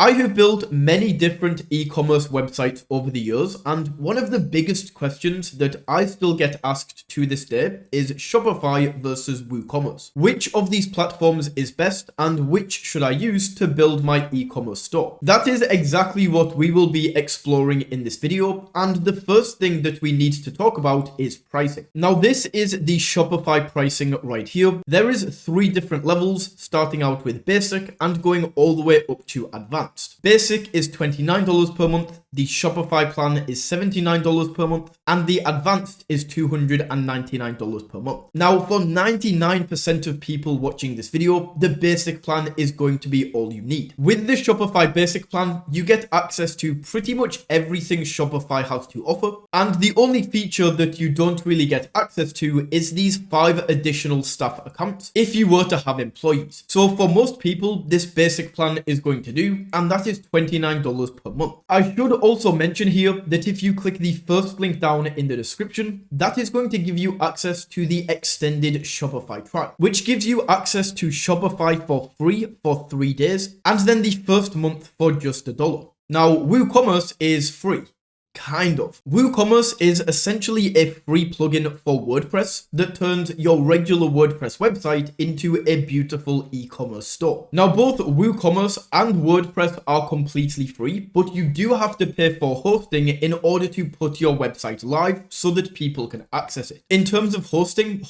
I have built many different e-commerce websites over the years, and one of the biggest questions that I still get asked to this day is Shopify versus Woocommerce. Which of these platforms is best and which should I use to build my e-commerce store? That is exactly what we will be exploring in this video, and the first thing that we need to talk about is pricing. Now this is the Shopify pricing right here. There is 3 different levels, starting out with basic and going all the way up to advanced. Basic is $29 per month, the Shopify plan is $79 per month, and the advanced is $299 per month. Now, for 99% of people watching this video, the basic plan is going to be all you need. With the Shopify basic plan, you get access to pretty much everything Shopify has to offer, and the only feature that you don't really get access to is these 5 additional staff accounts if you were to have employees. So for most people, this basic plan is going to do, and that is $29 per month. I should also mention here that if you click the first link down in the description, that is going to give you access to the extended Shopify trial, which gives you access to Shopify for free for 3 days, and then the first month for just $1. Now, Woocommerce is free. Kind of. Woocommerce is essentially a free plugin for WordPress that turns your regular WordPress website into a beautiful e-commerce store. Now, both Woocommerce and WordPress are completely free, but you do have to pay for hosting in order to put your website live so that people can access it. In terms of hosting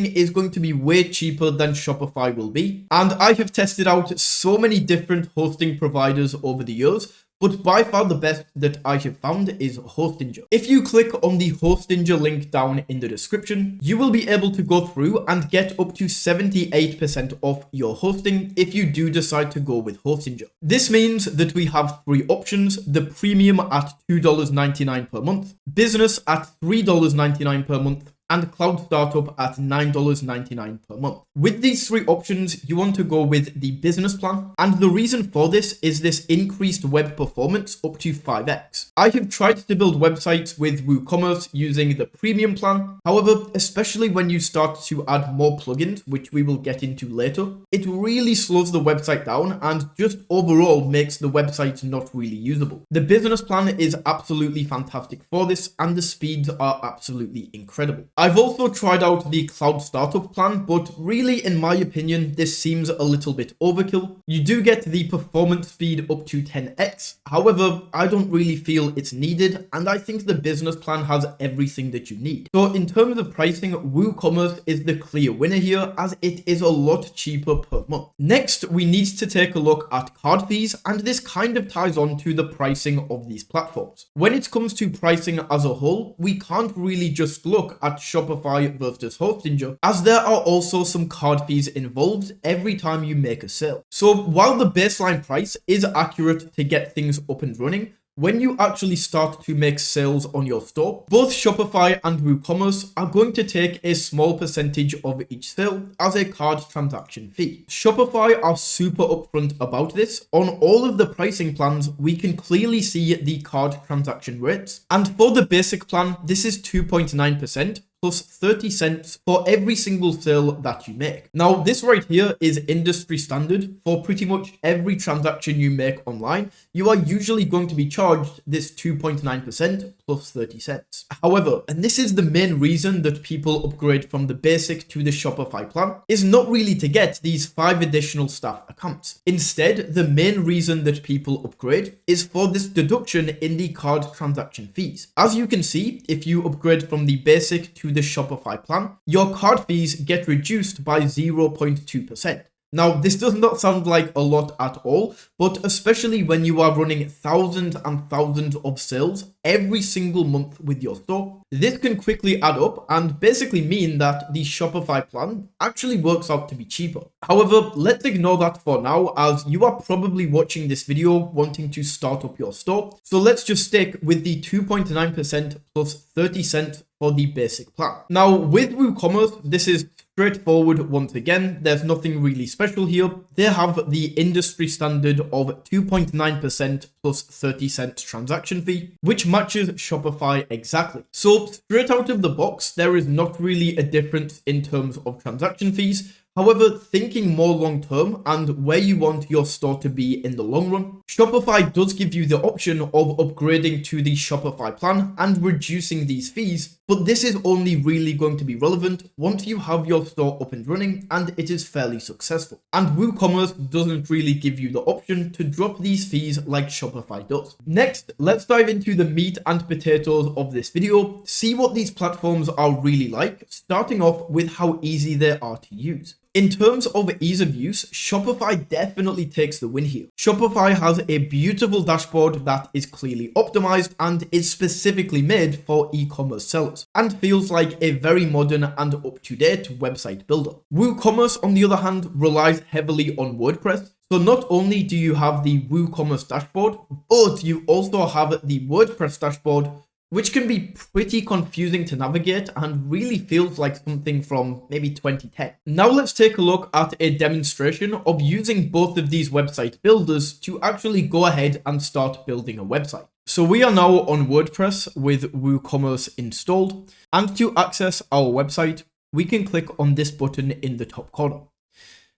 is going to be way cheaper than Shopify will be, and I have tested out so many different hosting providers over the years, but by far the best that I have found is Hostinger. If you click on the Hostinger link down in the description, you will be able to go through and get up to 78% off your hosting if you do decide to go with Hostinger. This means that we have 3 options: the premium at $2.99 per month, business at $3.99 per month, and cloud startup at $9.99 per month. With these 3 options, you want to go with the business plan, and the reason for this is this increased web performance up to 5x. I have tried to build websites with WooCommerce using the premium plan. However, especially when you start to add more plugins, which we will get into later, it really slows the website down and just overall makes the website not really usable. The business plan is absolutely fantastic for this, and the speeds are absolutely incredible. I've also tried out the cloud startup plan, but really, in my opinion, this seems a little bit overkill. You do get the performance speed up to 10x. However, I don't really feel it's needed, and I think the business plan has everything that you need. So in terms of pricing, WooCommerce is the clear winner here, as it is a lot cheaper per month. Next, we need to take a look at card fees, and this kind of ties on to the pricing of these platforms. When it comes to pricing as a whole, we can't really just look at Shopify versus Hostinger, as there are also some card fees involved every time you make a sale. So while the baseline price is accurate to get things up and running, when you actually start to make sales on your store, both Shopify and WooCommerce are going to take a small percentage of each sale as a card transaction fee. Shopify are super upfront about this. On all of the pricing plans, we can clearly see the card transaction rates. And for the basic plan, this is 2.9%. Plus 30 cents for every single sale that you make. Now, this right here is industry standard for pretty much every transaction you make online. You are usually going to be charged this 2.9% plus 30 cents. However, and this is the main reason that people upgrade from the basic to the Shopify plan, is not really to get these 5 additional staff accounts. Instead, the main reason that people upgrade is for this deduction in the card transaction fees. As you can see, if you upgrade from the basic to the Shopify plan, your card fees get reduced by 0.2%. Now, this does not sound like a lot at all, but especially when you are running thousands and thousands of sales every single month with your store, this can quickly add up and basically mean that the Shopify plan actually works out to be cheaper. However, let's ignore that for now, as you are probably watching this video wanting to start up your store. So let's just stick with the 2.9% plus 30 cents for the basic plan. Now, with WooCommerce, this is straightforward once again. There's nothing really special here. They have the industry standard of 2.9% plus 30 cents transaction fee, which matches Shopify exactly. So straight out of the box, there is not really a difference in terms of transaction fees. However, thinking more long term and where you want your store to be in the long run, Shopify does give you the option of upgrading to the Shopify plan and reducing these fees, but this is only really going to be relevant once you have your store up and running and it is fairly successful. And Woocommerce doesn't really give you the option to drop these fees like Shopify does. Next, let's dive into the meat and potatoes of this video, see what these platforms are really like, starting off with how easy they are to use. In terms of ease of use, Shopify definitely takes the win here. Shopify has a beautiful dashboard that is clearly optimized and is specifically made for e-commerce sellers, and feels like a very modern and up-to-date website builder. Woocommerce, on the other hand, relies heavily on WordPress. So not only do you have the Woocommerce dashboard, but you also have the WordPress dashboard, which can be pretty confusing to navigate and really feels like something from maybe 2010. Now let's take a look at a demonstration of using both of these website builders to actually go ahead and start building a website. So we are now on WordPress with WooCommerce installed, and to access our website, we can click on this button in the top corner.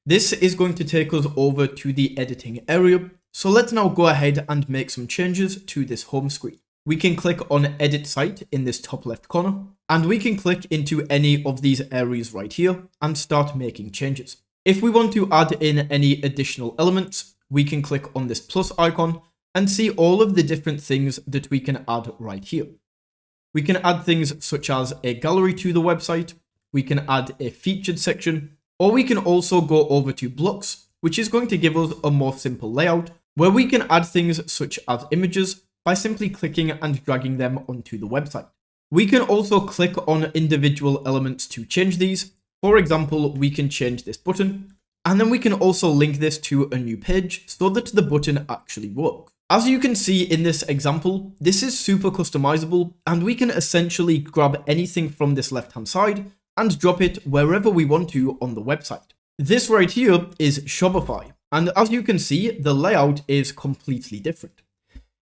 This is going to take us over to the editing area. So let's now go ahead and make some changes to this home screen. We can click on Edit Site in this top left corner, and we can click into any of these areas right here and start making changes. If we want to add in any additional elements, we can click on this plus icon and see all of the different things that we can add right here. We can add things such as a gallery to the website, we can add a featured section, or we can also go over to blocks, which is going to give us a more simple layout where we can add things such as images by simply clicking and dragging them onto the website. We can also click on individual elements to change these. For example, we can change this button, and then we can also link this to a new page so that the button actually works. As you can see in this example, this is super customizable, and we can essentially grab anything from this left-hand side and drop it wherever we want to on the website. This right here is Shopify, and as you can see, the layout is completely different.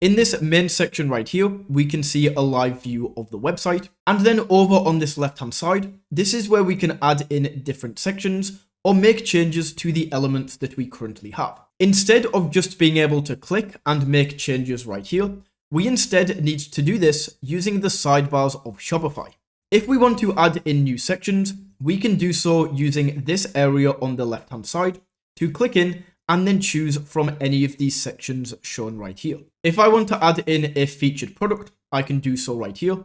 In this main section right here, we can see a live view of the website. And then over on this left-hand side, this is where we can add in different sections or make changes to the elements that we currently have. Instead of just being able to click and make changes right here, we instead need to do this using the sidebars of Shopify. If we want to add in new sections, we can do so using this area on the left-hand side to click in and then choose from any of these sections shown right here. If I want to add in a featured product, I can do so right here.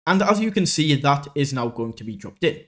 And as you can see, that is now going to be dropped in.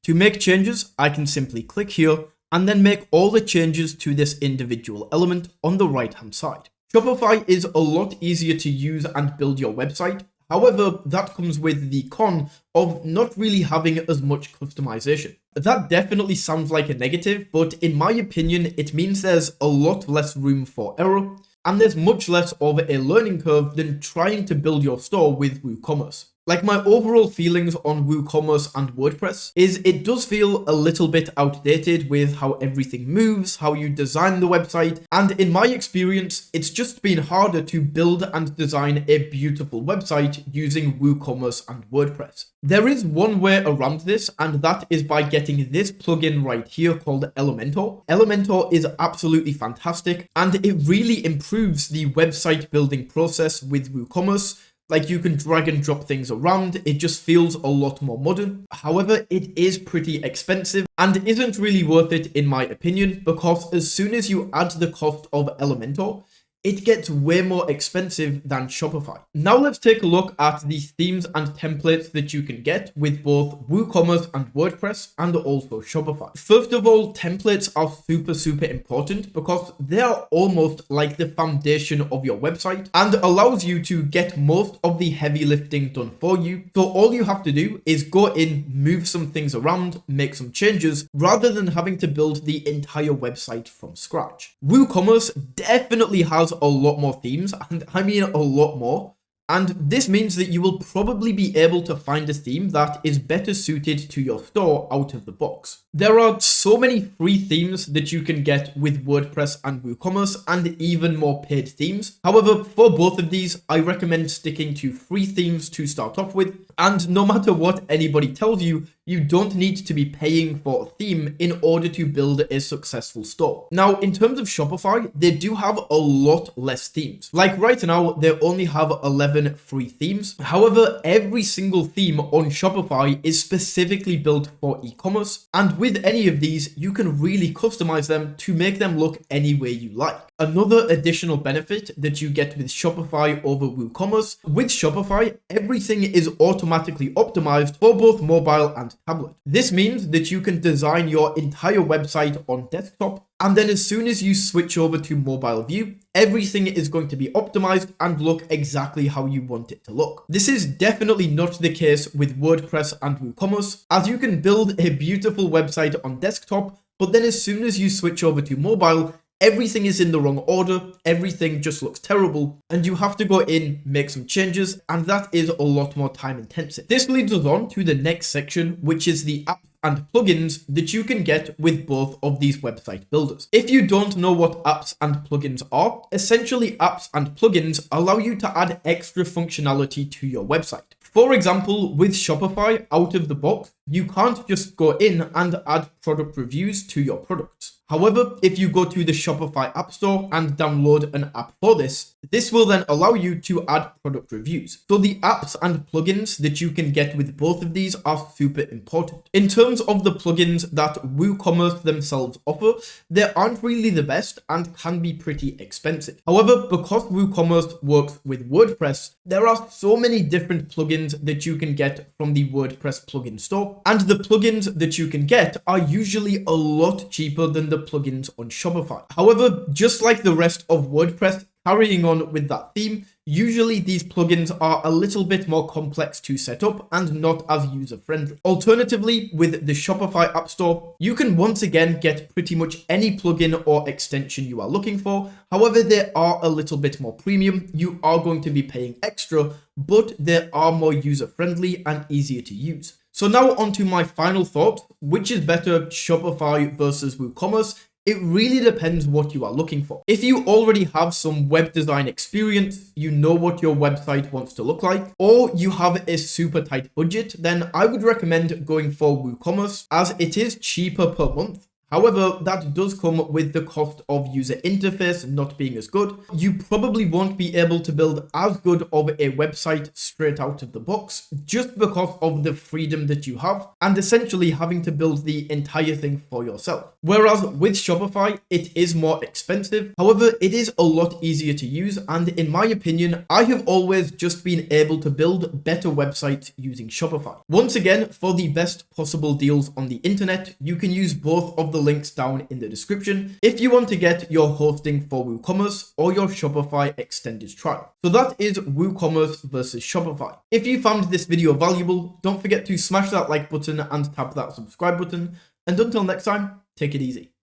To make changes, I can simply click here and then make all the changes to this individual element on the right-hand side. Shopify is a lot easier to use and build your website. However, that comes with the con of not really having as much customization. That definitely sounds like a negative, but in my opinion, it means there's a lot less room for error, and there's much less of a learning curve than trying to build your store with WooCommerce. Like, my overall feelings on WooCommerce and WordPress is it does feel a little bit outdated with how everything moves, how you design the website, and in my experience, it's just been harder to build and design a beautiful website using WooCommerce and WordPress. There is one way around this, and that is by getting this plugin right here called Elementor. Elementor is absolutely fantastic, and it really improves the website building process with WooCommerce. Like, you can drag and drop things around, it just feels a lot more modern. However, it is pretty expensive and isn't really worth it in my opinion, because as soon as you add the cost of Elementor, it gets way more expensive than Shopify. Now let's take a look at the themes and templates that you can get with both WooCommerce and WordPress and also Shopify. First of all, templates are super important because they are almost like the foundation of your website and allows you to get most of the heavy lifting done for you. So all you have to do is go in, move some things around, make some changes, rather than having to build the entire website from scratch. WooCommerce definitely has a lot more themes, and I mean a lot more, and this means that you will probably be able to find a theme that is better suited to your store out of the box. There are so many free themes that you can get with WordPress and WooCommerce, and even more paid themes. However, for both of these, I recommend sticking to free themes to start off with, And no matter what anybody tells you, you don't need to be paying for a theme in order to build a successful store. Now, in terms of Shopify, they do have a lot less themes. Like right now, they only have 11 free themes. However, every single theme on Shopify is specifically built for e-commerce. And with any of these, you can really customize them to make them look any way you like. Another additional benefit that you get with Shopify over Woocommerce, with Shopify, everything is automatically optimized for both mobile and tablet. This means that you can design your entire website on desktop, and then as soon as you switch over to mobile view, everything is going to be optimized and look exactly how you want it to look. This is definitely not the case with WordPress and WooCommerce, as you can build a beautiful website on desktop, but then as soon as you switch over to mobile, everything is in the wrong order, everything just looks terrible, and you have to go in, make some changes, and that is a lot more time intensive. This leads us on to the next section, which is the apps and plugins that you can get with both of these website builders. If you don't know what apps and plugins are, essentially apps and plugins allow you to add extra functionality to your website. For example, with Shopify out of the box, you can't just go in and add product reviews to your products. However, if you go to the Shopify App Store and download an app for this, this will then allow you to add product reviews. So the apps and plugins that you can get with both of these are super important. In terms of the plugins that WooCommerce themselves offer, they aren't really the best and can be pretty expensive. However, because WooCommerce works with WordPress, there are so many different plugins that you can get from the WordPress plugin store, and the plugins that you can get are usually a lot cheaper than the plugins on Shopify. However, just like the rest of WordPress, carrying on with that theme, usually these plugins are a little bit more complex to set up and not as user-friendly. Alternatively, with the Shopify App Store, you can once again get pretty much any plugin or extension you are looking for. However, they are a little bit more premium. You are going to be paying extra, but they are more user-friendly and easier to use. So now on to my final thought, which is better, Shopify versus WooCommerce? It really depends what you are looking for. If you already have some web design experience, you know what your website wants to look like, or you have a super tight budget, then I would recommend going for WooCommerce, as it is cheaper per month. However, that does come with the cost of user interface not being as good. You probably won't be able to build as good of a website straight out of the box just because of the freedom that you have and essentially having to build the entire thing for yourself. Whereas with Shopify, it is more expensive. However, it is a lot easier to use, and in my opinion, I have always just been able to build better websites using Shopify. Once again, for the best possible deals on the internet, you can use both of the links down in the description if you want to get your hosting for WooCommerce or your Shopify extended trial. So that is WooCommerce versus Shopify. If you found this video valuable, don't forget to smash that like button and tap that subscribe button. And until next time, take it easy.